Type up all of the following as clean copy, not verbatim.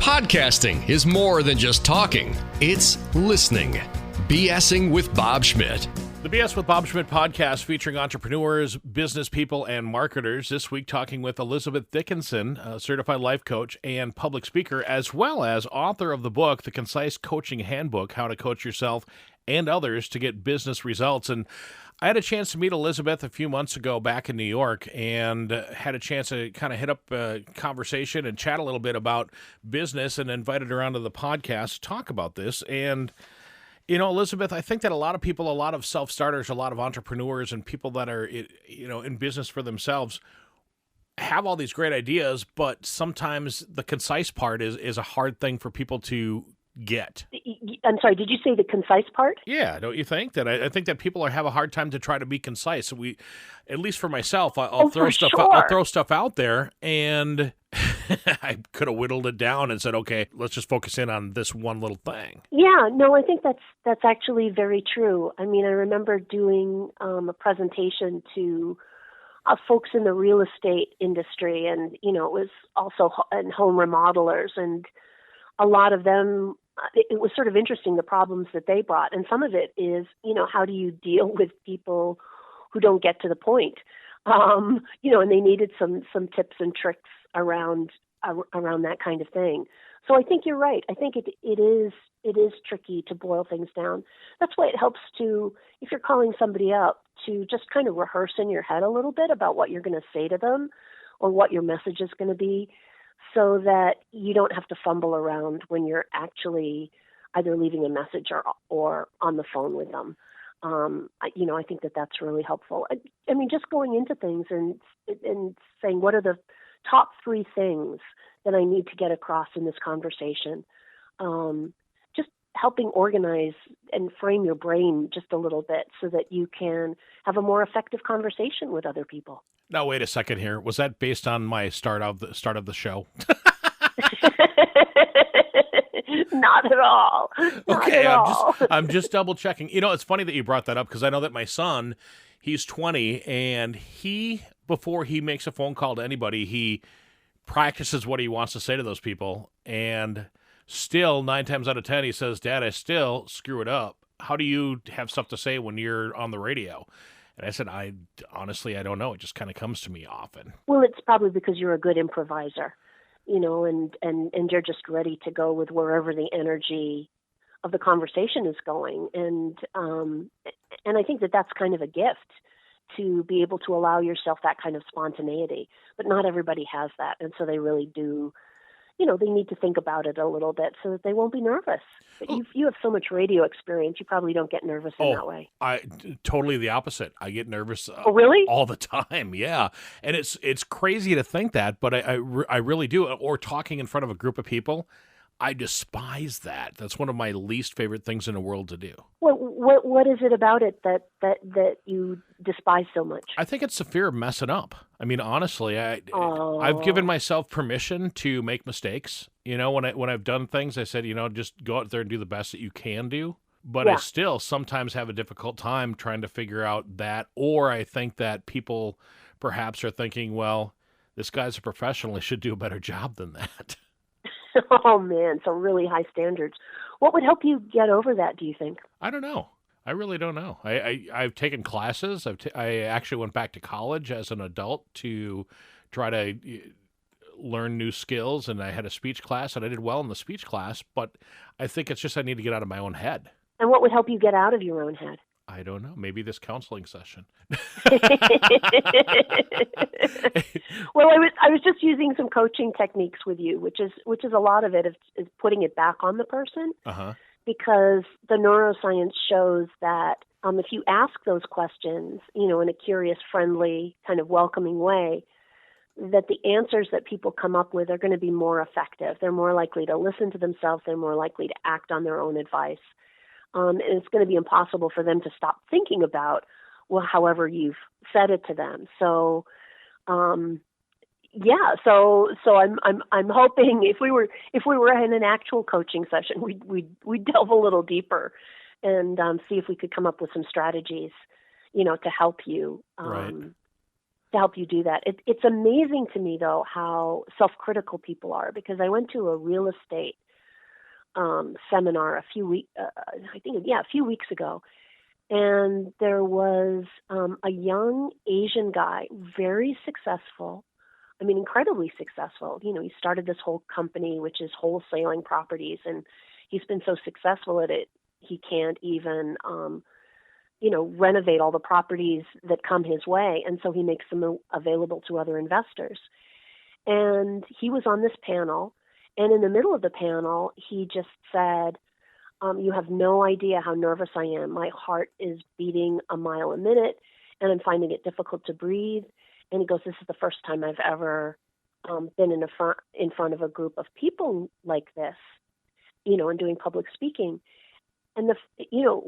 Podcasting is more than just talking. It's listening. BSing with Bob Schmidt. The BS with Bob Schmidt podcast featuring entrepreneurs, business people, and marketers. This week talking with Elizabeth Dickinson, a certified life coach and public speaker, as well as author of the book, The Concise Coaching Handbook, How to Coach Yourself and Others to Get Business Results. And I had a chance to meet Elizabeth a few months ago back in New York and had a chance to kind of hit up a conversation and chat a little bit about business and invited her onto the podcast to talk about this. And you know, Elizabeth, I think that a lot of people, a lot of self-starters, a lot of entrepreneurs and people that are, you know, in business for themselves have all these great ideas, but sometimes the concise part is a hard thing for people to get. I'm sorry, did you say the concise part? Yeah, don't you think? That I think that people have a hard time to try to be concise. At least for myself, I'll throw stuff out there, and I could have whittled it down and said, okay, let's just focus in on this one little thing. Yeah, no, I think that's actually very true. I mean, I remember doing a presentation to folks in the real estate industry, and you know, it was also and home remodelers, and a lot of them. It was sort of interesting, the problems that they brought. And some of it is, you know, how do you deal with people who don't get to the point? You know, and they needed some tips and tricks around that kind of thing. So I think you're right. I think it is tricky to boil things down. That's why it helps to, if you're calling somebody up, to just kind of rehearse in your head a little bit about what you're going to say to them or what your message is going to be, so that you don't have to fumble around when you're actually either leaving a message or on the phone with them. I think that's really helpful. I mean, just going into things and saying, what are the top 3 things that I need to get across in this conversation? Just helping organize and frame your brain just a little bit so that you can have a more effective conversation with other people. Now, wait a second here. Was that based on my start of the show? Not at all. I'm just double checking. You know, it's funny that you brought that up because I know that my son, he's 20, and before he makes a phone call to anybody, he practices what he wants to say to those people, and still 9 times out of 10 he says, "Dad, I still screw it up. How do you have stuff to say when you're on the radio?" And I said, honestly, I don't know. It just kind of comes to me often. Well, it's probably because you're a good improviser, you know, and you're just ready to go with wherever the energy of the conversation is going. And I think that that's kind of a gift, to be able to allow yourself that kind of spontaneity. But not everybody has that. And so they really do, you know, they need to think about it a little bit so that they won't be nervous. But you have so much radio experience, you probably don't get nervous in that way. Totally the opposite. I get nervous really? all the time, yeah. And it's crazy to think that, but I really do. Or talking in front of a group of people, I despise that. That's one of my least favorite things in the world to do. What is it about it that you despise so much? I think it's the fear of messing up. I mean, honestly, I've given myself permission to make mistakes. You know, when I've done things, I said, you know, just go out there and do the best that you can do. But I still sometimes have a difficult time trying to figure out that. Or I think that people perhaps are thinking, well, this guy's a professional. He should do a better job than that. Oh, man, so really high standards. What would help you get over that, do you think? I don't know. I really don't know. I've taken classes. I actually went back to college as an adult to try to learn new skills, and I had a speech class, and I did well in the speech class, but I think it's just I need to get out of my own head. And what would help you get out of your own head? I don't know. Maybe this counseling session. Well, I was just using some coaching techniques with you, which is a lot of it is putting it back on the person. Uh-huh. Because the neuroscience shows that if you ask those questions, you know, in a curious, friendly, kind of welcoming way, that the answers that people come up with are going to be more effective. They're more likely to listen to themselves. They're more likely to act on their own advice. And it's going to be impossible for them to stop thinking about, well, however you've said it to them. So, So I'm hoping if we were in an actual coaching session, we'd delve a little deeper and see if we could come up with some strategies, you know, to help you. Right. to help you do that. It's amazing to me, though, how self-critical people are, because I went to a real estate seminar a few weeks ago, and there was a young Asian guy, very successful. I mean, incredibly successful. You know, he started this whole company, which is wholesaling properties, and he's been so successful at it, he can't even, renovate all the properties that come his way. And so he makes them available to other investors. And he was on this panel, and in the middle of the panel, he just said, you have no idea how nervous I am. My heart is beating a mile a minute, and I'm finding it difficult to breathe. And he goes, this is the first time I've ever been in front of a group of people like this, and doing public speaking. And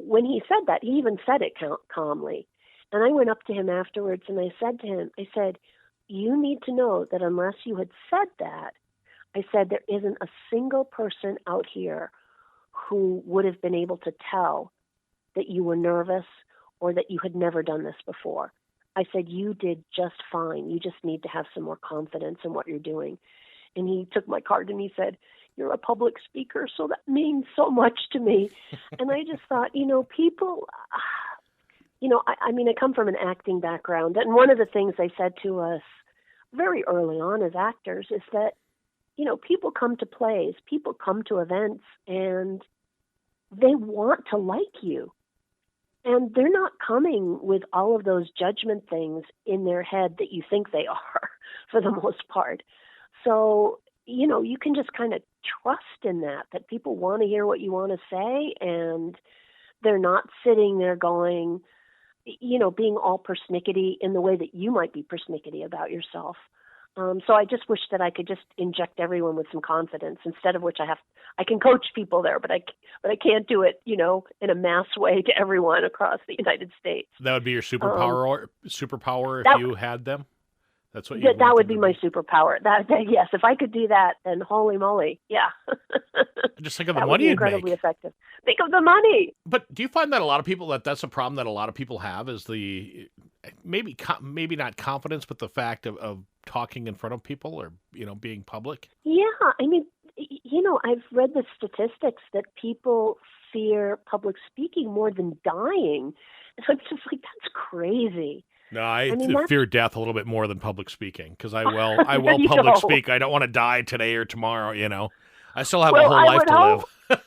when he said that, he even said it calmly. And I went up to him afterwards and I said to him, you need to know that unless you had said that, I said, there isn't a single person out here who would have been able to tell that you were nervous or that you had never done this before. I said, you did just fine. You just need to have some more confidence in what you're doing. And he took my card and he said, you're a public speaker, so that means so much to me. And I just thought, people, I come from an acting background. And one of the things they said to us very early on as actors is that, people come to plays, people come to events, and they want to like you. And they're not coming with all of those judgment things in their head that you think they are, for the most part. So, you can just kind of trust in that people want to hear what you want to say, and they're not sitting there going, being all persnickety in the way that you might be persnickety about yourself. So I just wish that I could just inject everyone with some confidence, instead of which I can coach people there, but I can't do it, in a mass way to everyone across the United States. That would be your superpower if you had them? That's what that would be my superpower. Yes, if I could do that, then holy moly, yeah. Just think of the money you'd make. Incredibly effective. Think of the money. But do you find that a lot of people that's a problem that a lot of people have, is the maybe not confidence, but the fact of talking in front of people or being public? Yeah, I mean, I've read the statistics that people fear public speaking more than dying. So it's just like, that's crazy. No, I fear death a little bit more than public speaking, because I will public speak. I don't want to die today or tomorrow. I still have a whole life to live.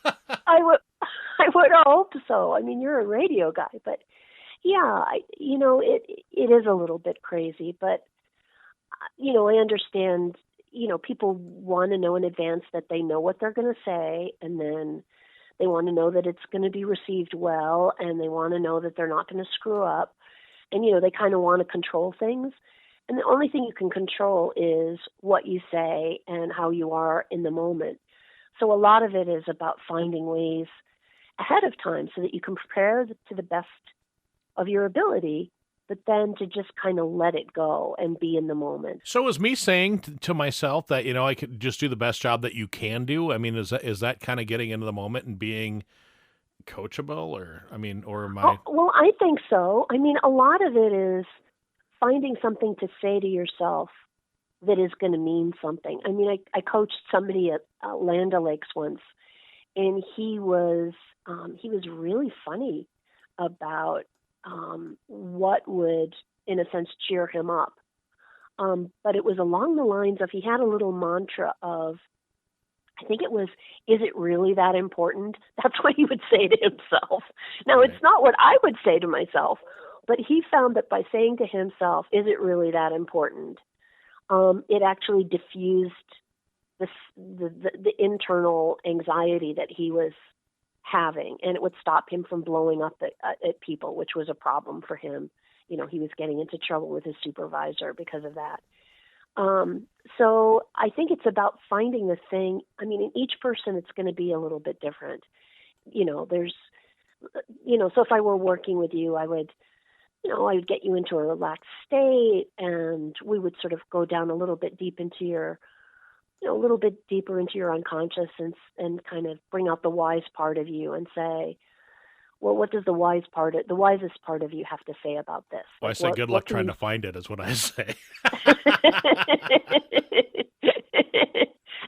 I would hope so. I mean, you're a radio guy, but yeah, it is a little bit crazy. But I understand. People want to know in advance that they know what they're going to say, and then they want to know that it's going to be received well, and they want to know that they're not going to screw up. And, they kind of want to control things. And the only thing you can control is what you say and how you are in the moment. So a lot of it is about finding ways ahead of time so that you can prepare to the best of your ability, but then to just kind of let it go and be in the moment. So is me saying to myself that, I could just do the best job that you can do? I mean, is that kind of getting into the moment and being coachable, or am I? Well, I think so. I mean, a lot of it is finding something to say to yourself that is going to mean something. I mean, I coached somebody at Land O'Lakes once, and he was really funny about what would, in a sense, cheer him up. But it was along the lines of, he had a little mantra of, I think it was, is it really that important? That's what he would say to himself. Now, Right. It's not what I would say to myself, but he found that by saying to himself, is it really that important? It actually diffused the internal anxiety that he was having, and it would stop him from blowing up at people, which was a problem for him. He was getting into trouble with his supervisor because of that. So I think it's about finding the thing. I mean, in each person, it's going to be a little bit different. So if I were working with you, I would get you into a relaxed state, and we would sort of go down a little bit deep into your, a little bit deeper into your unconscious, and kind of bring out the wise part of you and say, well, what does the wisest part of you have to say about this? Well, I Like, say good luck trying you... to find it is what I say.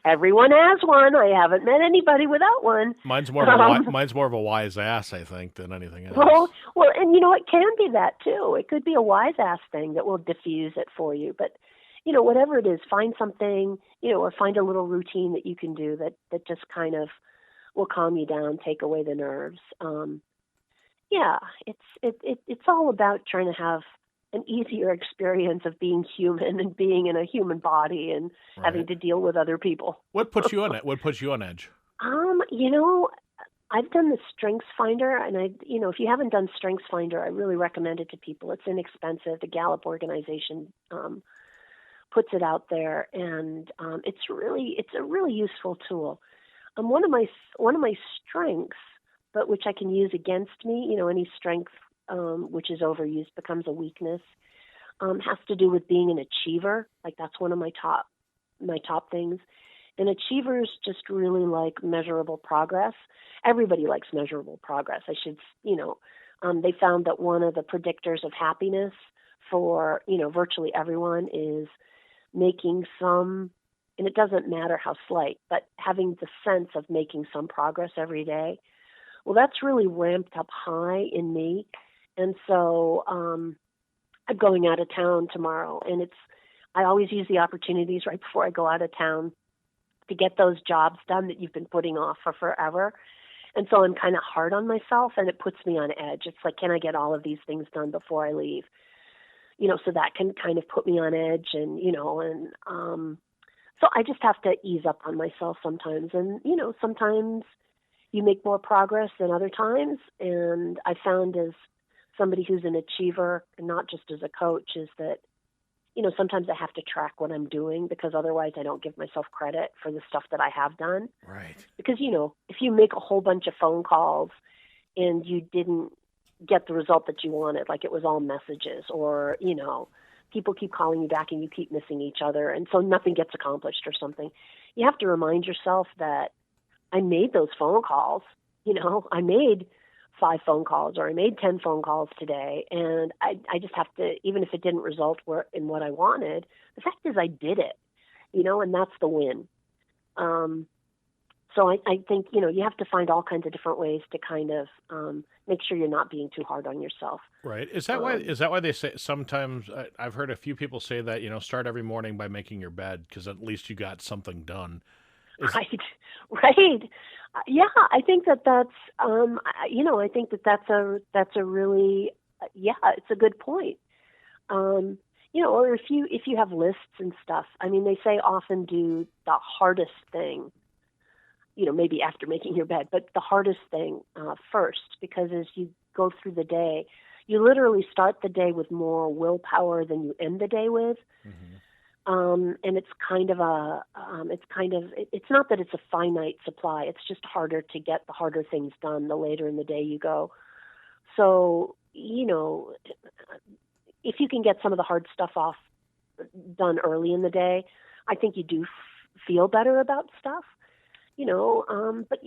Everyone has one. I haven't met anybody without one. Mine's more of a wise ass, I think, than anything else. Well, and it can be that too. It could be a wise ass thing that will diffuse it for you. But whatever it is, find something, or find a little routine that you can do that just kind of will calm you down, take away the nerves. It's all about trying to have an easier experience of being human and being in a human body and having to deal with other people. What puts you on it? What puts you on edge? I've done the Strengths Finder, and if you haven't done Strengths Finder, I really recommend it to people. It's inexpensive. The Gallup organization puts it out there, and it's a really useful tool. One of my strengths, but which I can use against me, any strength which is overused becomes a weakness, has to do with being an achiever. Like, that's one of my top things. And achievers just really like measurable progress. Everybody likes measurable progress. They found that one of the predictors of happiness for, virtually everyone is making some, and it doesn't matter how slight, but having the sense of making some progress every day. Well, that's really ramped up high in me. And so I'm going out of town tomorrow, and I always use the opportunities right before I go out of town to get those jobs done that you've been putting off for forever. And so I'm kind of hard on myself, and it puts me on edge. It's like, can I get all of these things done before I leave? So that can kind of put me on edge, and so I just have to ease up on myself sometimes. And, sometimes you make more progress than other times. And I found, as somebody who's an achiever, and not just as a coach, is that, sometimes I have to track what I'm doing, because otherwise I don't give myself credit for the stuff that I have done. Right. Because, if you make a whole bunch of phone calls and you didn't get the result that you wanted, like it was all messages, or, people keep calling you back and you keep missing each other, and so nothing gets accomplished or something, you have to remind yourself that I made those phone calls. I made 5 phone calls, or I made 10 phone calls today, and I just have to, even if it didn't result in what I wanted, the fact is I did it, and that's the win. So I think, you have to find all kinds of different ways to kind of make sure you're not being too hard on yourself. Right. Is that why they say sometimes, I've heard a few people say that, start every morning by making your bed, because at least you got something done. Right. Yeah, I think that's, I think that's a really, it's a good point. Or if you have lists and stuff, they say often do the hardest thing, maybe after making your bed, but the hardest thing first, because as you go through the day, you literally start the day with more willpower than you end the day with. Mm-hmm. And it's not that it's a finite supply. It's just harder to get the harder things done the later in the day you go. So, if you can get some of the hard stuff done early in the day, I think you do feel better about stuff, but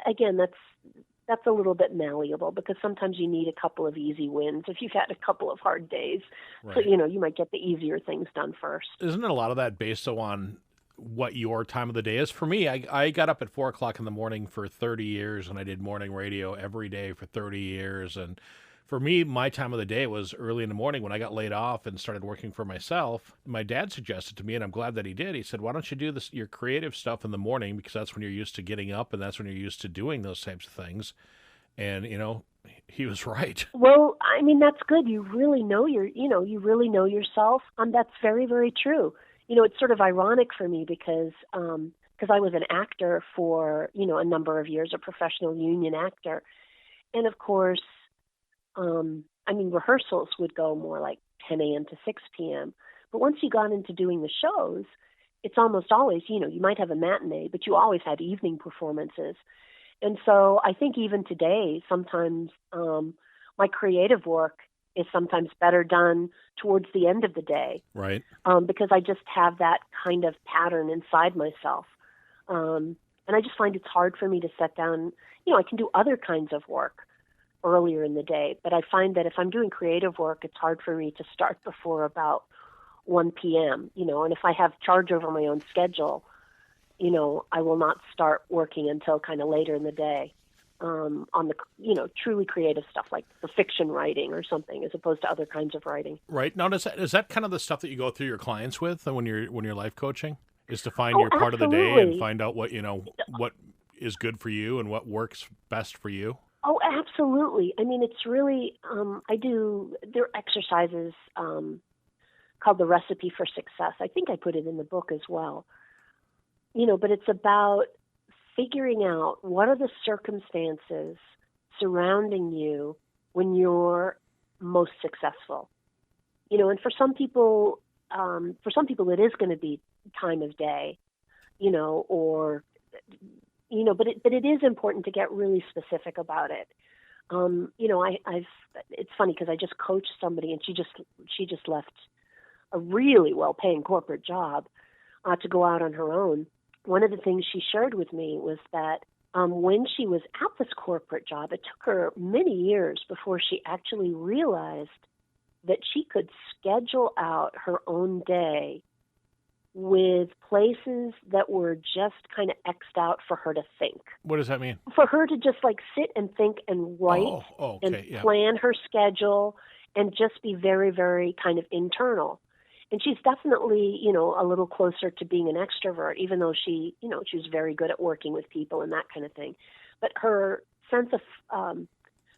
again, that's a little bit malleable, because sometimes you need a couple of easy wins if you've had a couple of hard days. Right. So, you might get the easier things done first. Isn't it a lot of that based on what your time of the day is? For me, I got up at 4 o'clock in the morning for 30 years, and I did morning radio every day for 30 years. And for me, my time of the day was early in the morning. When I got laid off and started working for myself, my dad suggested to me, and I'm glad that he did, he said, why don't you do your creative stuff in the morning, because that's when you're used to getting up, and that's when you're used to doing those types of things. And, he was right. Well, that's good. You really know you really know yourself. That's very, very true. It's sort of ironic for me because I was an actor for, a number of years, a professional union actor. And of course, rehearsals would go more like 10 a.m. to 6 p.m. But once you got into doing the shows, it's almost always, you might have a matinee, but you always had evening performances. And so I think even today, sometimes my creative work is sometimes better done towards the end of the day. Right. Because I just have that kind of pattern inside myself. And I just find it's hard for me to set down, I can do other kinds of work, earlier in the day. But I find that if I'm doing creative work, it's hard for me to start before about 1 p.m., and if I have charge over my own schedule, I will not start working until kind of later in the day on the, truly creative stuff like the fiction writing or something, as opposed to other kinds of writing. Right. Now, is that kind of the stuff that you go through your clients with when you're life coaching? Is to find your part of the day and find out what is good for you and what works best for you? Oh, absolutely. I mean, it's really, there are exercises called the Recipe for Success. I think I put it in the book as well. But it's about figuring out what are the circumstances surrounding you when you're most successful. And for some people it is going to be time of day, or but it is important to get really specific about it. It's funny because I just coached somebody and she just left a really well-paying corporate job to go out on her own. One of the things she shared with me was that when she was at this corporate job, it took her many years before she actually realized that she could schedule out her own day with places that were just kind of X'd out for her to think. What does that mean? For her to just like sit and think and write and plan her schedule and just be very, very kind of internal. And she's definitely, a little closer to being an extrovert, even though she was very good at working with people and that kind of thing. But her sense of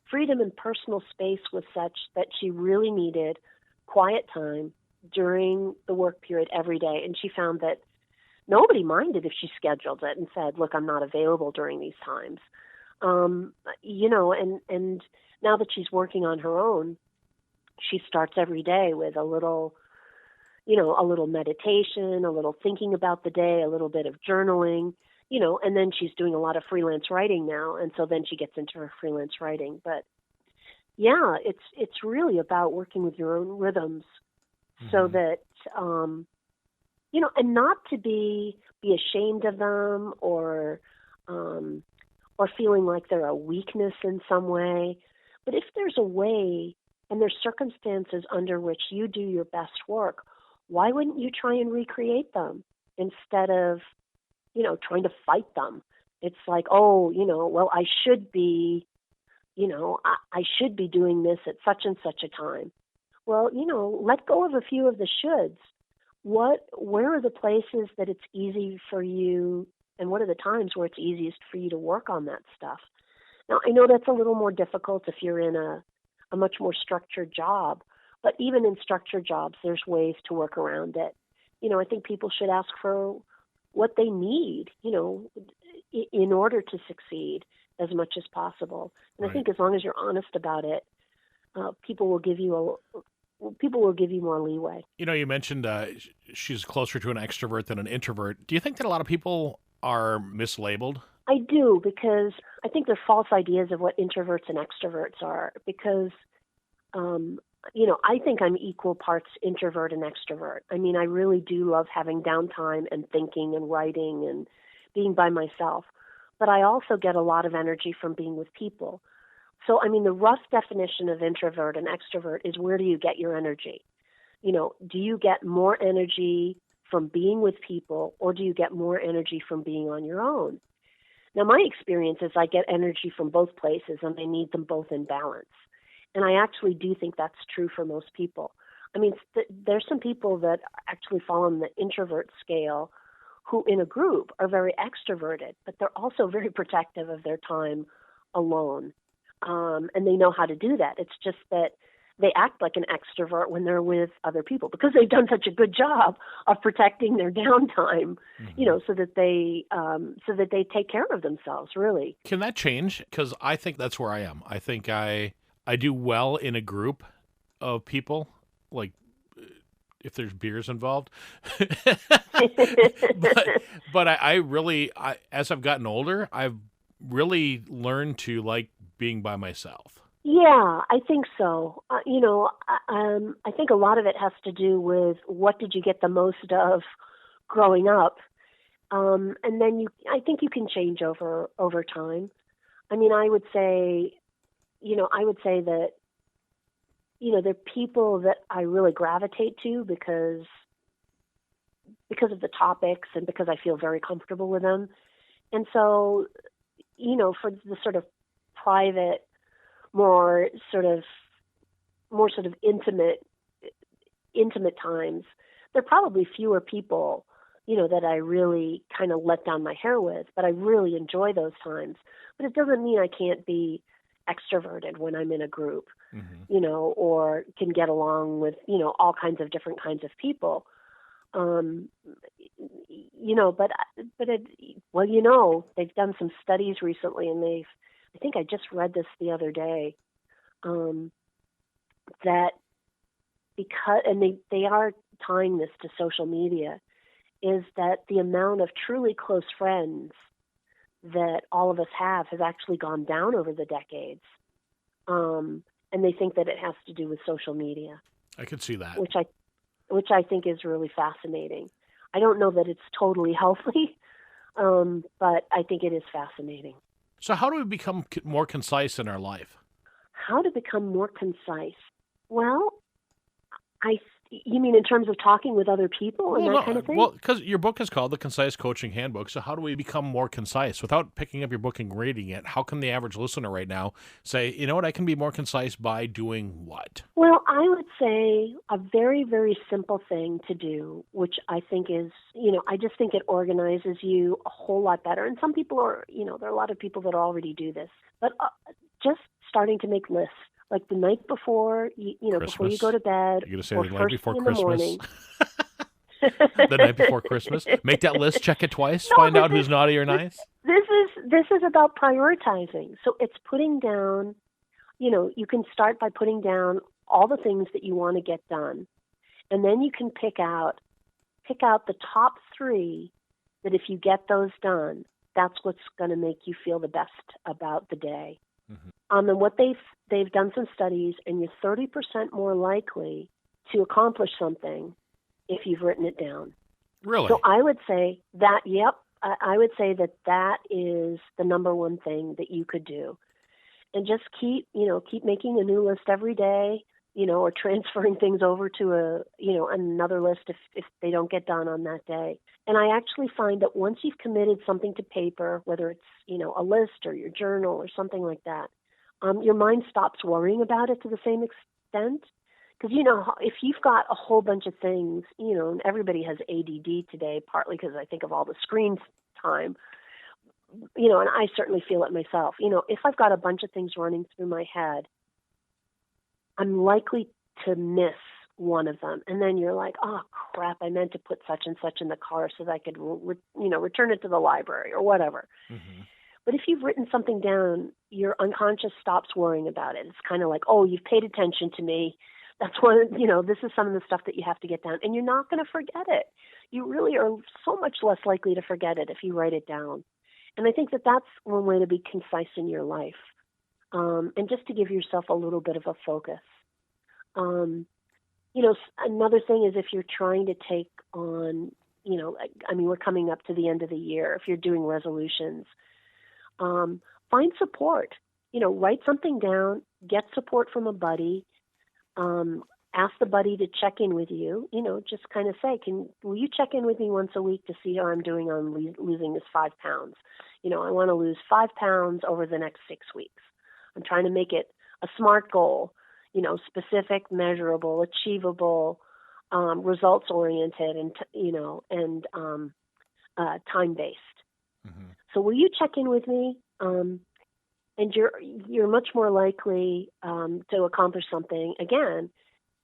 freedom and personal space was such that she really needed quiet time during the work period every day. And she found that nobody minded if she scheduled it and said, look, I'm not available during these times. And now that she's working on her own, she starts every day with a little meditation, a little thinking about the day, a little bit of journaling, and then she's doing a lot of freelance writing now. And so then she gets into her freelance writing. But yeah, it's really about working with your own rhythms so that, and not to be ashamed of them or feeling like they're a weakness in some way. But if there's a way and there's circumstances under which you do your best work, why wouldn't you try and recreate them instead of, trying to fight them? It's like, well, I should be, I should be doing this at such and such a time. Well, let go of a few of the shoulds. Where are the places that it's easy for you, and what are the times where it's easiest for you to work on that stuff? Now, I know that's a little more difficult if you're in a much more structured job. But even in structured jobs, there's ways to work around it. I think people should ask for what they need, in order to succeed as much as possible. And right. I think as long as you're honest about it, people will give you more leeway. You mentioned she's closer to an extrovert than an introvert. Do you think that a lot of people are mislabeled? I do, because I think there are false ideas of what introverts and extroverts are, because I think I'm equal parts introvert and extrovert. I mean, I really do love having downtime and thinking and writing and being by myself. But I also get a lot of energy from being with people. So, I mean, the rough definition of introvert and extrovert is, where do you get your energy? Do you get more energy from being with people, or do you get more energy from being on your own? Now, my experience is I get energy from both places, and I need them both in balance. And I actually do think that's true for most people. I mean, there's some people that actually fall on the introvert scale who in a group are very extroverted, but they're also very protective of their time alone. And they know how to do that. It's just that they act like an extrovert when they're with other people because they've done such a good job of protecting their downtime, so that they take care of themselves, really. Can that change? Because I think that's where I am. I think I do well in a group of people, like if there's beers involved. but I really, as I've gotten older, I've really learned to like being by myself. Yeah, I think so. I think a lot of it has to do with what did you get the most of growing up, and then I think you can change over time. I mean, I would say, I would say that, they're people that I really gravitate to because of the topics and because I feel very comfortable with them. And so, for the sort of private, more sort of intimate times, there are probably fewer people, that I really kind of let down my hair with, but I really enjoy those times. But it doesn't mean I can't be extroverted when I'm in a group, or can get along with, all kinds of different kinds of people. They've done some studies recently, and I think I just read this the other day, that because, and they are tying this to social media, is that the amount of truly close friends that all of us have has actually gone down over the decades. And they think that it has to do with social media. I could see that. Which I think is really fascinating. I don't know that it's totally healthy, but I think it is fascinating. So how do we become more concise in our life? How to become more concise? Well, you mean in terms of talking with other people and that kind of thing? Well, because your book is called The Concise Coaching Handbook. So how do we become more concise? Without picking up your book and reading it, how can the average listener right now say, you know what, I can be more concise by doing what? Well, I would say a very, very simple thing to do, which I think is, I just think it organizes you a whole lot better. And some people are, there are a lot of people that already do this. But just starting to make lists. Like the night before, before you go to bed, you're going to say or the night first before thing in the Christmas? morning. The night before Christmas? Make that list, check it twice, find out who's naughty or nice? This is about prioritizing. So it's putting down, you can start by putting down all the things that you want to get done. And then you can pick out the top 3 that if you get those done, that's what's going to make you feel the best about the day. Mm-hmm. And what they've done some studies, and you're 30% more likely to accomplish something if you've written it down. Really? So I would say that, I would say that is the number one thing that you could do. And just keep making a new list every day, or transferring things over to another list if they don't get done on that day. And I actually find that once you've committed something to paper, whether it's, a list or your journal or something like that, your mind stops worrying about it to the same extent. Because, if you've got a whole bunch of things, and everybody has ADD today, partly because I think of all the screen time, and I certainly feel it myself. If I've got a bunch of things running through my head, I'm likely to miss one of them. And then you're like, oh, crap, I meant to put such and such in the car so that I could, return it to the library or whatever. Mm-hmm. But if you've written something down, your unconscious stops worrying about it. It's kind of like, oh, you've paid attention to me. That's what, this is some of the stuff that you have to get down. And you're not going to forget it. You really are so much less likely to forget it if you write it down. And I think that that's one way to be concise in your life. And just to give yourself a little bit of a focus. Another thing is if you're trying to take on, we're coming up to the end of the year. If you're doing resolutions, find support. Write something down, get support from a buddy. Ask the buddy to check in with you, just kind of say, will you check in with me once a week to see how I'm doing on losing this 5 pounds? I want to lose 5 pounds over the next 6 weeks. I'm trying to make it a SMART goal, specific, measurable, achievable, results-oriented, and time-based. Mm-hmm. So will you check in with me? And you're much more likely to accomplish something, again,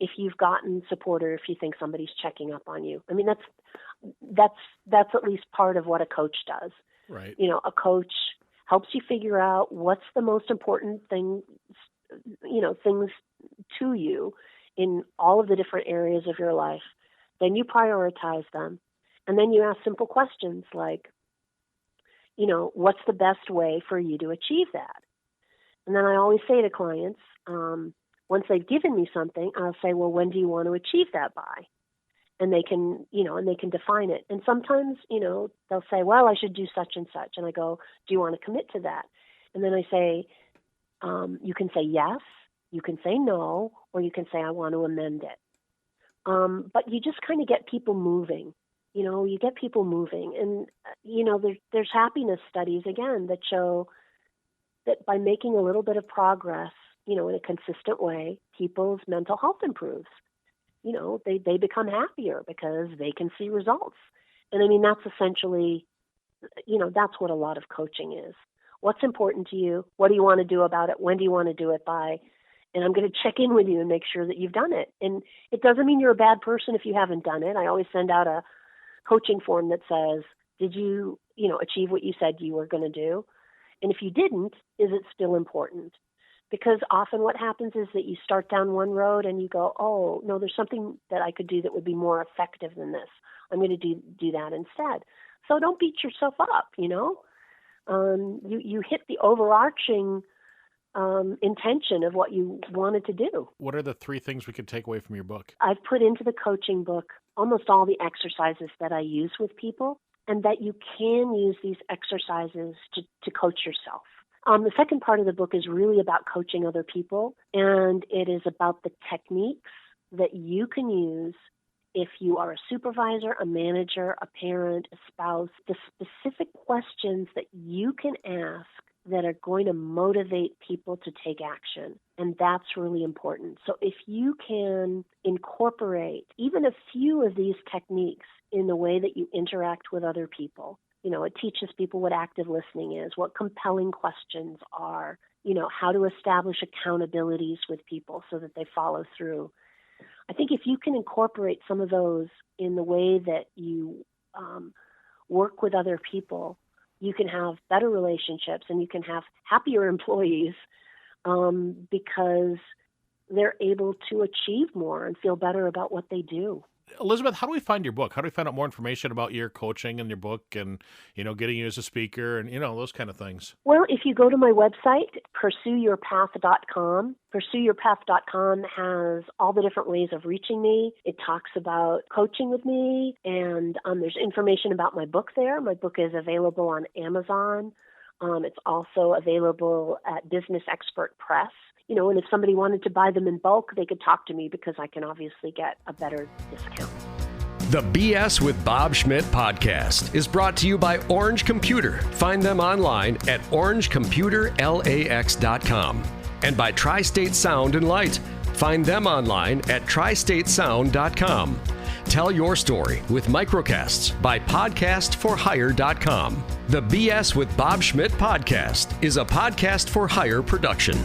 if you've gotten support or if you think somebody's checking up on you. I mean, that's at least part of what a coach does. Right. A coach helps you figure out what's the most important thing, things to you in all of the different areas of your life. Then you prioritize them. And then you ask simple questions like, what's the best way for you to achieve that? And then I always say to clients, once they've given me something, I'll say, well, when do you want to achieve that by? And they can, define it. And sometimes, they'll say, well, I should do such and such. And I go, do you want to commit to that? And then I say, You can say yes, you can say no, or you can say, I want to amend it. But you just kind of get people moving. You get people moving. And, there's happiness studies, again, that show that by making a little bit of progress, in a consistent way, people's mental health improves. They become happier because they can see results. And I mean, that's essentially, that's what a lot of coaching is. What's important to you? What do you want to do about it? When do you want to do it by? And I'm going to check in with you and make sure that you've done it. And it doesn't mean you're a bad person if you haven't done it. I always send out a coaching form that says, did you, achieve what you said you were going to do? And if you didn't, is it still important? Because often what happens is that you start down one road and you go, oh, no, there's something that I could do that would be more effective than this. I'm going to do that instead. So don't beat yourself up, you hit the overarching intention of what you wanted to do. What are the 3 things we could take away from your book? I've put into the coaching book almost all the exercises that I use with people, and that you can use these exercises to coach yourself. The second part of the book is really about coaching other people, and it is about the techniques that you can use if you are a supervisor, a manager, a parent, a spouse, the specific questions that you can ask that are going to motivate people to take action. And that's really important. So if you can incorporate even a few of these techniques in the way that you interact with other people, it teaches people what active listening is, what compelling questions are, how to establish accountabilities with people so that they follow through. I think if you can incorporate some of those in the way that you work with other people, you can have better relationships and you can have happier employees because they're able to achieve more and feel better about what they do. Elizabeth, how do we find your book? How do we find out more information about your coaching and your book and, getting you as a speaker and, those kind of things? Well, if you go to my website, pursueyourpath.com, pursueyourpath.com has all the different ways of reaching me. It talks about coaching with me, and there's information about my book there. My book is available on Amazon. It's also available at Business Expert Press. And if somebody wanted to buy them in bulk, they could talk to me because I can obviously get a better discount. The BS with Bob Schmidt podcast is brought to you by Orange Computer. Find them online at orangecomputerlax.com. And by Tri-State Sound and Light. Find them online at tristatesound.com. Tell your story with microcasts by podcastforhire.com. The BS with Bob Schmidt podcast is a Podcast for Hire production.